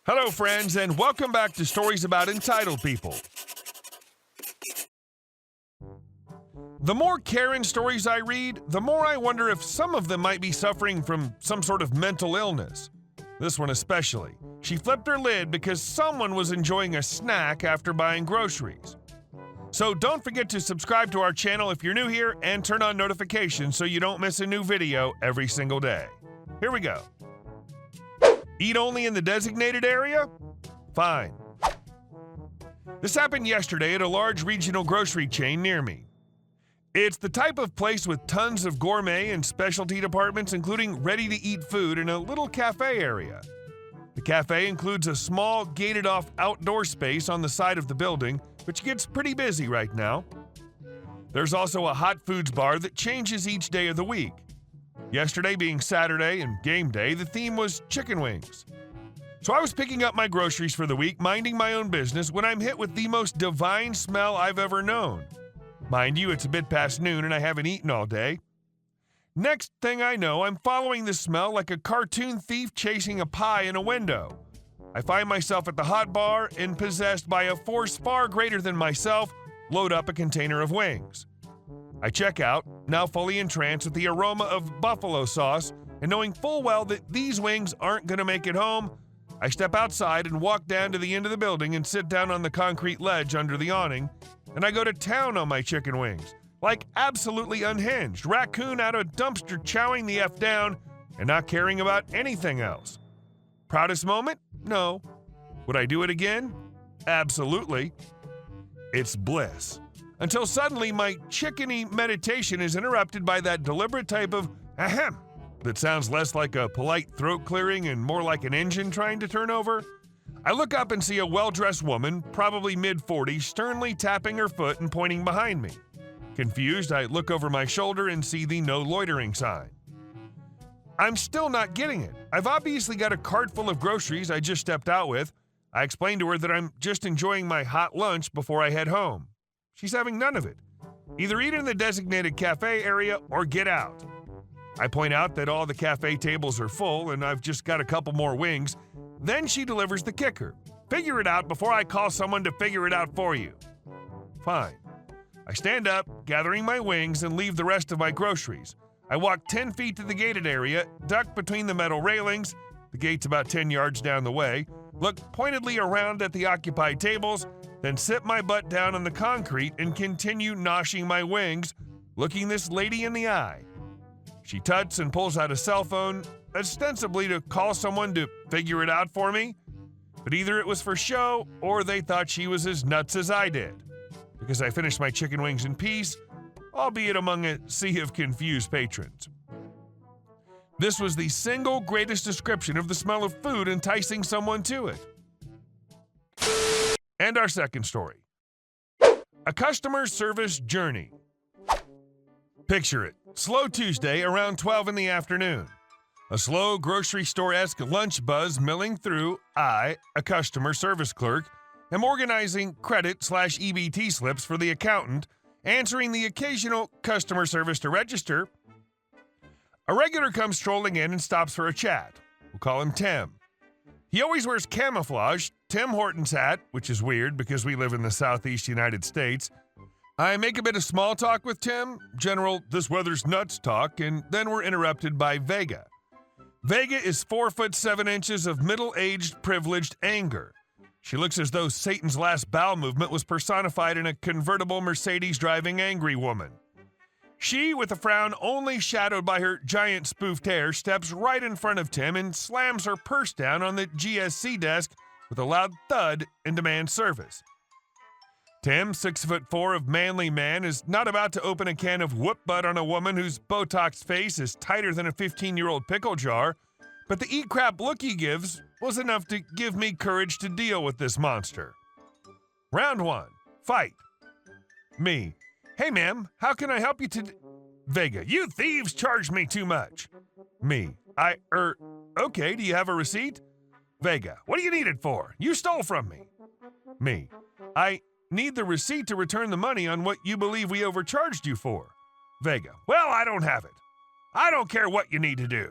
Hello, friends, and welcome back to Stories About Entitled People. The more Karen stories I read, the more I wonder if some of them might be suffering from some sort of mental illness. This one especially. She flipped her lid because someone was enjoying a snack after buying groceries. So don't forget to subscribe to our channel if you're new here and turn on notifications so you don't miss a new video every single day. Here we go. Eat only in the designated area? Fine. This happened yesterday at a large regional grocery chain near me. It's the type of place with tons of gourmet and specialty departments, including ready-to-eat food and a little cafe area. The cafe includes a small, gated-off outdoor space on the side of the building, which gets pretty busy right now. There's also a hot foods bar that changes each day of the week. Yesterday being Saturday and game day, the theme was chicken wings. So I was picking up my groceries for the week, minding my own business, when I'm hit with the most divine smell I've ever known. Mind you, it's a bit past noon and I haven't eaten all day. Next thing I know, I'm following the smell like a cartoon thief chasing a pie in a window. I find myself at the hot bar and, possessed by a force far greater than myself, load up a container of wings. I check out, now fully entranced with the aroma of buffalo sauce, and knowing full well that these wings aren't going to make it home, I step outside and walk down to the end of the building and sit down on the concrete ledge under the awning, and I go to town on my chicken wings, like absolutely unhinged, raccoon out of dumpster chowing the F down and not caring about anything else. Proudest moment? No. Would I do it again? Absolutely. It's bliss. Until suddenly my chickeny meditation is interrupted by that deliberate type of ahem that sounds less like a polite throat clearing and more like an engine trying to turn over. I look up and see a well-dressed woman, probably mid-40s, sternly tapping her foot and pointing behind me. Confused, I look over my shoulder and see the no loitering sign. I'm still not getting it. I've obviously got a cart full of groceries I just stepped out with. I explain to her that I'm just enjoying my hot lunch before I head home. She's having none of it. Either eat in the designated cafe area or get out. I point out that all the cafe tables are full and I've just got a couple more wings. Then she delivers the kicker. Figure it out before I call someone to figure it out for you. Fine. I stand up, gathering my wings, and leave the rest of my groceries. I walk 10 feet to the gated area, duck between the metal railings, the gate's about 10 yards down the way, look pointedly around at the occupied tables, then sit my butt down on the concrete and continue noshing my wings, looking this lady in the eye. She tuts and pulls out a cell phone, ostensibly to call someone to figure it out for me, but either it was for show or they thought she was as nuts as I did, because I finished my chicken wings in peace, albeit among a sea of confused patrons. This was the single greatest description of the smell of food enticing someone to it. And our second story. A customer service journey. Picture it. Slow Tuesday around 12 in the afternoon. A slow grocery store-esque lunch buzz milling through. I, a customer service clerk, am organizing credit/EBT slips for the accountant, answering the occasional customer service to register. A regular comes strolling in and stops for a chat. We'll call him Tim. He always wears camouflage, Tim Hortons hat, which is weird because we live in the southeast United States. I make a bit of small talk with Tim, general "this weather's nuts" talk, and then we're interrupted by Vega. Vega is 4'7" of middle-aged, privileged anger. She looks as though Satan's last bowel movement was personified in a convertible Mercedes-driving angry woman. She, with a frown only shadowed by her giant spoofed hair, steps right in front of Tim and slams her purse down on the GSC desk with a loud thud and demands service. Tim, 6'4" of manly man, is not about to open a can of whoop butt on a woman whose Botox face is tighter than a 15-year-old pickle jar, but the eat crap look he gives was enough to give me courage to deal with this monster. Round 1. Fight. Me. Hey, ma'am, how can I help you today? Vega. You thieves charged me too much. Me. Okay, do you have a receipt? Vega. What do you need it for? You stole from me. Me. I need the receipt to return the money on what you believe we overcharged you for. Vega. Well, I don't have it. I don't care what you need to do.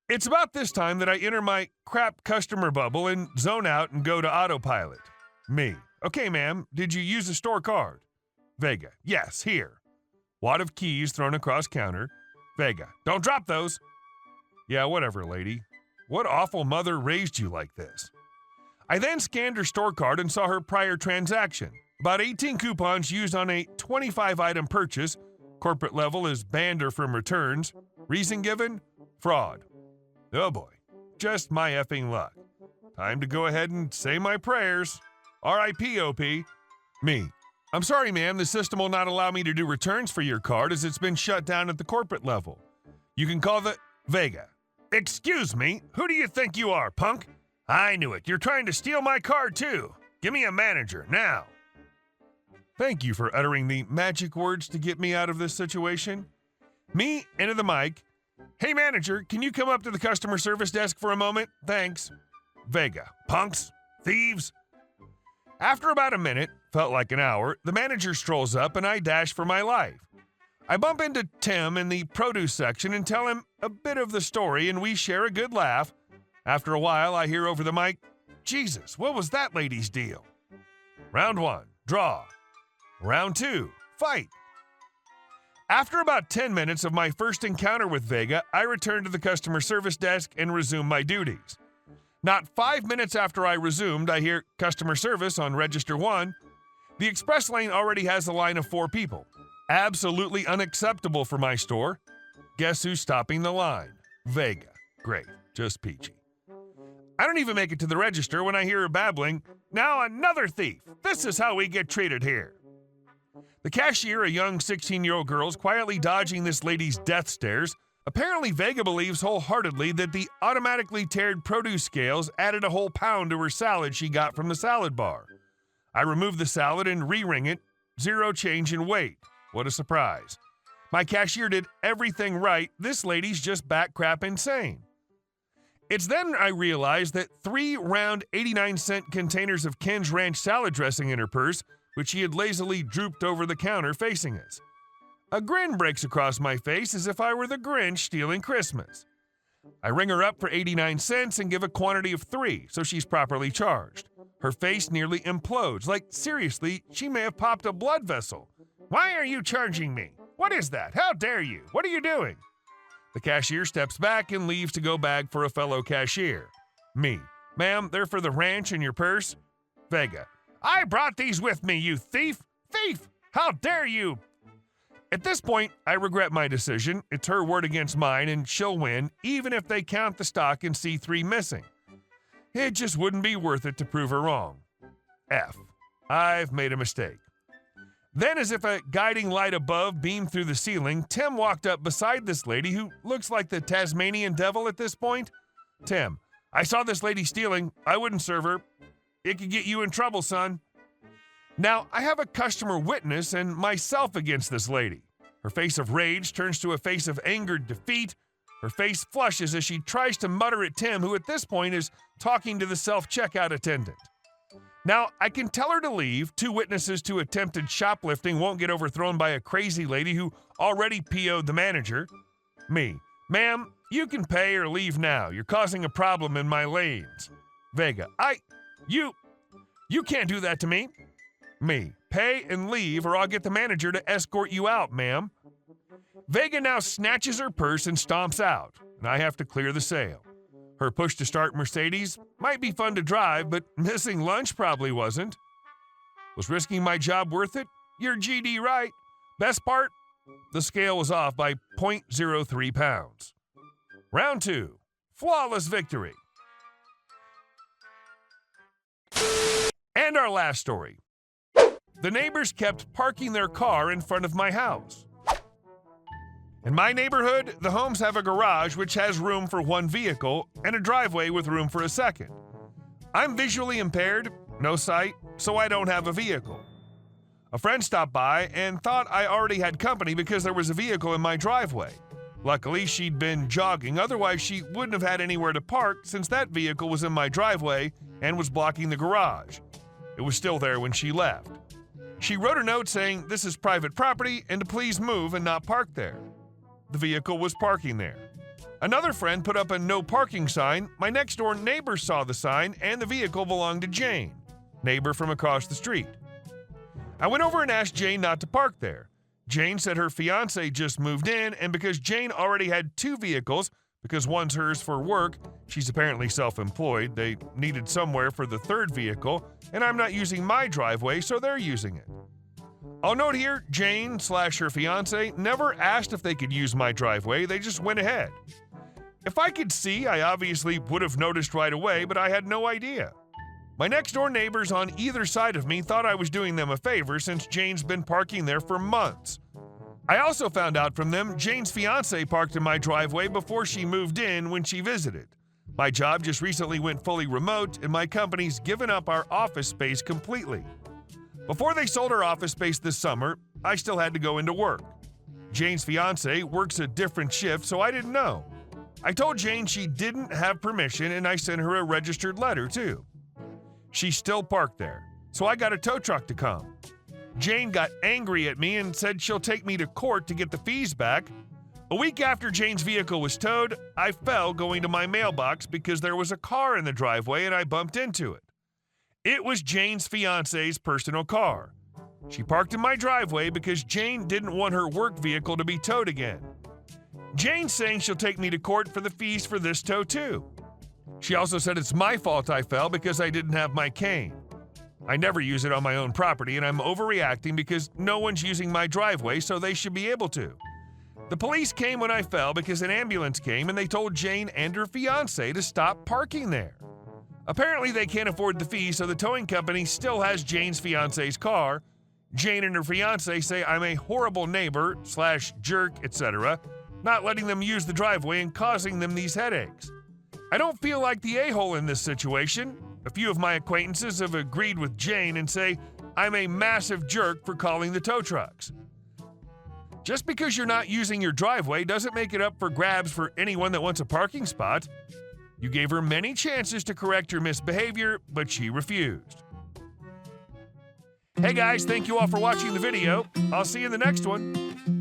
It's about this time that I enter my crap customer bubble and zone out and go to autopilot. Me. Okay, ma'am, did you use a store card? Vega. Yes, here. Wad of keys thrown across counter. Vega. Don't drop those. Yeah, whatever, lady. What awful mother raised you like this? I then scanned her store card and saw her prior transaction. About 18 coupons used on a 25-item purchase. Corporate level is banned her from returns. Reason given? Fraud. Oh boy, just my effing luck. Time to go ahead and say my prayers. R.I.P. OP. Me. I'm sorry, ma'am, the system will not allow me to do returns for your card as it's been shut down at the corporate level. You can call the Vega. Excuse me, who do you think you are, punk? I knew it, you're trying to steal my card too. Give me a manager, now. Thank you for uttering the magic words to get me out of this situation. Me, into the mic. Hey manager, can you come up to the customer service desk for a moment? Thanks. Vega. Punks? Thieves? After about a minute, felt like an hour, the manager strolls up and I dash for my life. I bump into Tim in the produce section and tell him a bit of the story and we share a good laugh. After a while, I hear over the mic, Jesus, what was that lady's deal? Round 1, draw. Round 2, fight. After about 10 minutes of my first encounter with Vega, I return to the customer service desk and resume my duties. Not 5 minutes after I resumed, I hear customer service on register 1. The express lane already has a line of 4 people. Absolutely unacceptable for my store. Guess who's stopping the line? Vega. Great, just peachy. I don't even make it to the register when I hear her babbling, now another thief. This is how we get treated here. The cashier, a young 16-year-old girl, is quietly dodging this lady's death stares. Apparently, Vega believes wholeheartedly that the automatically tiered produce scales added a whole pound to her salad she got from the salad bar. I remove the salad and re-ring it. 0 change in weight. What a surprise. My cashier did everything right. This lady's just bat crap insane. It's then I realize that 3 round 89-cent containers of Ken's Ranch salad dressing in her purse, which she had lazily drooped over the counter facing us. A grin breaks across my face as if I were the Grinch stealing Christmas. I ring her up for 89 cents and give a quantity of 3, so she's properly charged. Her face nearly implodes, like seriously, she may have popped a blood vessel. Why are you charging me? What is that? How dare you? What are you doing? The cashier steps back and leaves to go bag for a fellow cashier. Me. Ma'am, they're for the ranch in your purse? Vega. I brought these with me, you thief! Thief! How dare you! At this point, I regret my decision. It's her word against mine, and she'll win, even if they count the stock and see 3 missing. It just wouldn't be worth it to prove her wrong. F. I've made a mistake. Then, as if a guiding light above beamed through the ceiling, Tim walked up beside this lady who looks like the Tasmanian devil at this point. Tim. I saw this lady stealing. I wouldn't serve her. It could get you in trouble, son. Now, I have a customer witness and myself against this lady. Her face of rage turns to a face of angered defeat. Her face flushes as she tries to mutter at Tim, who at this point is talking to the self-checkout attendant. Now, I can tell her to leave. 2 witnesses to attempted shoplifting won't get overthrown by a crazy lady who already PO'd the manager. Me. Ma'am, you can pay or leave now. You're causing a problem in my lanes. Vega. You can't do that to me. Me. Pay and leave or I'll get the manager to escort you out, ma'am. Vega now snatches her purse and stomps out, and I have to clear the sale. Her push-to-start Mercedes might be fun to drive, but missing lunch probably wasn't. Was risking my job worth it? You're GD right. Best part? The scale was off by 0.03 pounds. Round 2. Flawless victory. And our last story. The neighbors kept parking their car in front of my house. In my neighborhood, the homes have a garage which has room for 1 vehicle and a driveway with room for a second. I'm visually impaired, no sight, so I don't have a vehicle. A friend stopped by and thought I already had company because there was a vehicle in my driveway. Luckily, she'd been jogging, otherwise she wouldn't have had anywhere to park since that vehicle was in my driveway and was blocking the garage. It was still there when she left. She wrote a note saying this is private property and to please move and not park there. The vehicle was parking there. Another friend put up a no parking sign. My next door neighbor saw the sign and the vehicle belonged to Jane, neighbor from across the street. I went over and asked Jane not to park there. Jane said her fiance just moved in, and because Jane already had 2 vehicles, because one's hers for work, she's apparently self-employed, they needed somewhere for the 3rd vehicle, and I'm not using my driveway, so they're using it. I'll note here, Jane/her fiance never asked if they could use my driveway, they just went ahead. If I could see, I obviously would have noticed right away, but I had no idea. My next-door neighbors on either side of me thought I was doing them a favor since Jane's been parking there for months. I also found out from them Jane's fiance parked in my driveway before she moved in when she visited. My job just recently went fully remote, and my company's given up our office space completely. Before they sold our office space this summer, I still had to go into work. Jane's fiance works a different shift, so I didn't know. I told Jane she didn't have permission, and I sent her a registered letter, too. She still parked there, so I got a tow truck to come. Jane got angry at me and said she'll take me to court to get the fees back. A week after Jane's vehicle was towed, I fell going to my mailbox because there was a car in the driveway and I bumped into it. It was Jane's fiance's personal car. She parked in my driveway because Jane didn't want her work vehicle to be towed again. Jane's saying she'll take me to court for the fees for this tow too. She also said it's my fault I fell because I didn't have my cane. I never use it on my own property and I'm overreacting because no one's using my driveway, so they should be able to. The police came when I fell because an ambulance came and they told Jane and her fiance to stop parking there. Apparently they can't afford the fee, so the towing company still has Jane's fiance's car. Jane and her fiance say I'm a horrible neighbor/jerk, etc., not letting them use the driveway and causing them these headaches. I don't feel like the a-hole in this situation. A few of my acquaintances have agreed with Jane and say I'm a massive jerk for calling the tow trucks. Just because you're not using your driveway doesn't make it up for grabs for anyone that wants a parking spot. You gave her many chances to correct her misbehavior, but she refused. Hey guys, thank you all for watching the video. I'll see you in the next one.